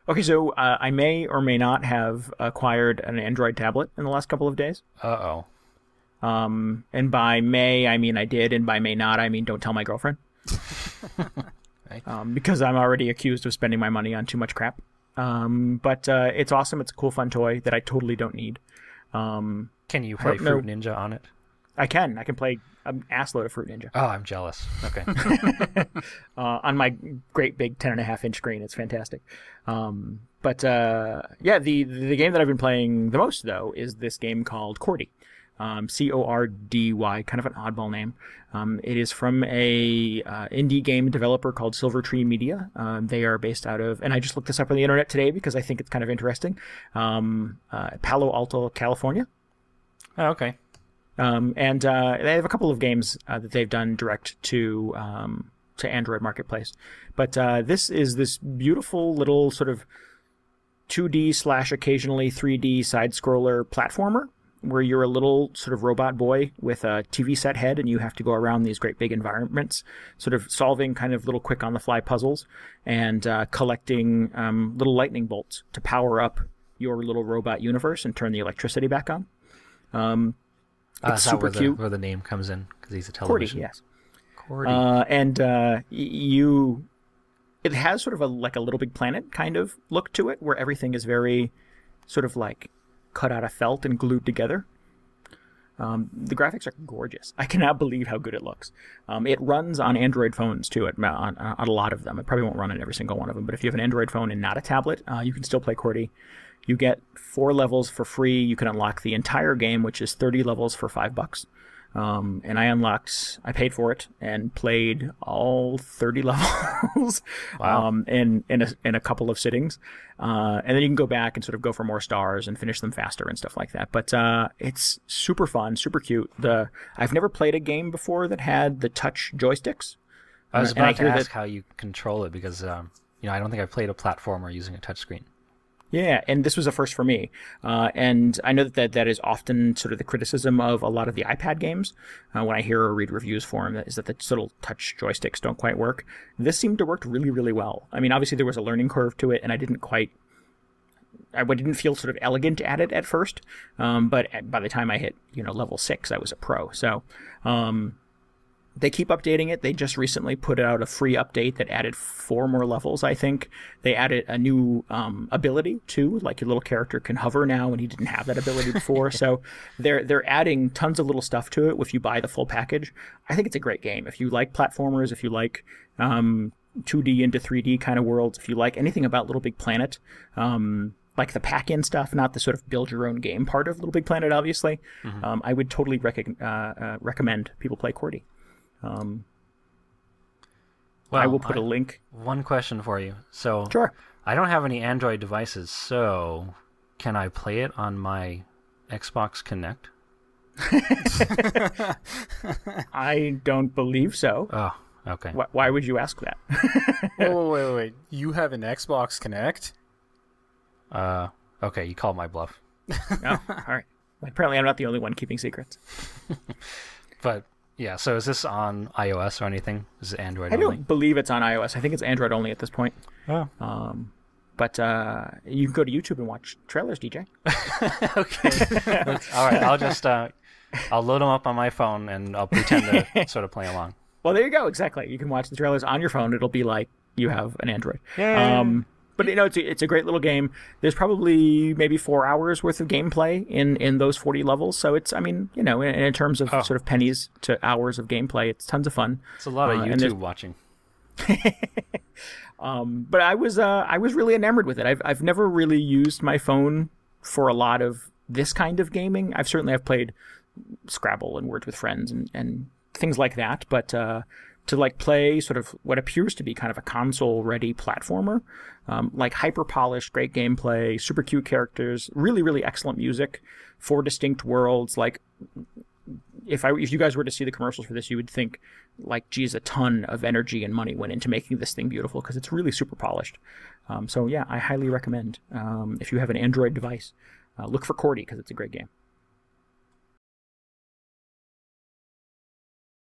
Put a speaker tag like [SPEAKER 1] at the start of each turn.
[SPEAKER 1] Okay, so I may or may not have acquired an Android tablet in the last couple of days.
[SPEAKER 2] Uh-oh.
[SPEAKER 1] And by may, I mean I did, and by may not, I mean don't tell my girlfriend.
[SPEAKER 2] Right.
[SPEAKER 1] Because I'm already accused of spending my money on too much crap. But it's awesome. It's a cool, fun toy that I totally don't need.
[SPEAKER 2] Can you play Fruit Ninja on it?
[SPEAKER 1] I can. I can play an assload of Fruit Ninja.
[SPEAKER 2] Oh, I'm jealous. Okay.
[SPEAKER 1] On my great big 10.5-inch screen. It's fantastic. But yeah, the game that I've been playing the most, though, is this game called Cordy. Cordy, kind of an oddball name. It is from a indie game developer called Silver Tree Media. They are based out of, and I just looked this up on the internet today because I think it's kind of interesting, Palo Alto, California.
[SPEAKER 2] Oh, okay.
[SPEAKER 1] And they have a couple of games that they've done direct to Android Marketplace. But this is this beautiful little sort of 2D / occasionally 3D side-scroller platformer, where you're a little sort of robot boy with a TV set head, and you have to go around these great big environments, sort of solving kind of little quick on-the-fly puzzles and collecting little lightning bolts to power up your little robot universe and turn the electricity back on. It's super cute.
[SPEAKER 2] Where the name comes in, because he's a television.
[SPEAKER 1] Cordy, yes.
[SPEAKER 2] Cordy.
[SPEAKER 1] It has sort of like a Little Big Planet kind of look to it, where everything is very sort of like cut out of felt and glued together. The graphics are gorgeous. I cannot believe how good it looks. It runs on Android phones too, on a lot of them. It probably won't run on every single one of them, but if you have an Android phone and not a tablet, you can still play Cordy. You get 4 levels for free. You can unlock the entire game, which is 30 levels for $5. And I paid for it and played all 30 levels.
[SPEAKER 2] Wow.
[SPEAKER 1] in a couple of sittings. And then you can go back and sort of go for more stars and finish them faster and stuff like that. But it's super fun, super cute. I've never played a game before that had the touch joysticks.
[SPEAKER 2] I was about to ask how you control it, because I don't think I've played a platformer using a touchscreen.
[SPEAKER 1] Yeah, and this was a first for me. And I know that is often sort of the criticism of a lot of the iPad games. When I hear or read reviews for them, is that the little touch joysticks don't quite work. This seemed to work really, really well. I mean, obviously there was a learning curve to it, and I didn't feel sort of elegant at it at first. But by the time I hit, level 6, I was a pro. So, they keep updating it. They just recently put out a free update that added 4 more levels, I think. They added a new ability, too. Like, your little character can hover now, and he didn't have that ability before. So they're adding tons of little stuff to it if you buy the full package. I think it's a great game. If you like platformers, if you like 2D into 3D kind of worlds, if you like anything about Little Big Planet, like the pack-in stuff, not the sort of build-your-own-game part of Little Big Planet, obviously, I would totally recommend people play Cordy. I will put a link.
[SPEAKER 2] One question for you. So,
[SPEAKER 1] sure.
[SPEAKER 2] I don't have any Android devices, so can I play it on my Xbox Connect?
[SPEAKER 1] I don't believe so.
[SPEAKER 2] Oh, okay.
[SPEAKER 1] Why would you ask that?
[SPEAKER 3] Wait. You have an Xbox Connect?
[SPEAKER 2] Okay, you called my bluff.
[SPEAKER 1] Oh, all right. Apparently I'm not the only one keeping secrets.
[SPEAKER 2] But... yeah, so is this on iOS or anything? Is it Android only?
[SPEAKER 1] I don't believe it's on iOS. I think it's Android only at this point.
[SPEAKER 2] Oh.
[SPEAKER 1] But you can go to YouTube and watch trailers, DJ.
[SPEAKER 2] Okay. All right, I'll just I'll load them up on my phone and I'll pretend to sort of play along.
[SPEAKER 1] Well, there you go. Exactly. You can watch the trailers on your phone. It'll be like you have an Android.
[SPEAKER 2] Yay.
[SPEAKER 1] But it's a great little game. There's probably maybe 4 hours worth of gameplay in those 40 levels. So it's, in terms of sort of pennies to hours of gameplay, it's tons of fun.
[SPEAKER 2] It's a lot of YouTube watching.
[SPEAKER 1] But I was really enamored with it. I've never really used my phone for a lot of this kind of gaming. I've played Scrabble and Words with Friends and things like that. But to like play sort of what appears to be kind of a console-ready platformer, like hyper-polished, great gameplay, super cute characters, really, really excellent music, 4 distinct worlds. Like, if you guys were to see the commercials for this, you would think, like, geez, a ton of energy and money went into making this thing beautiful, because it's really super polished. So yeah, I highly recommend, if you have an Android device, look for Cordy, because it's a great game.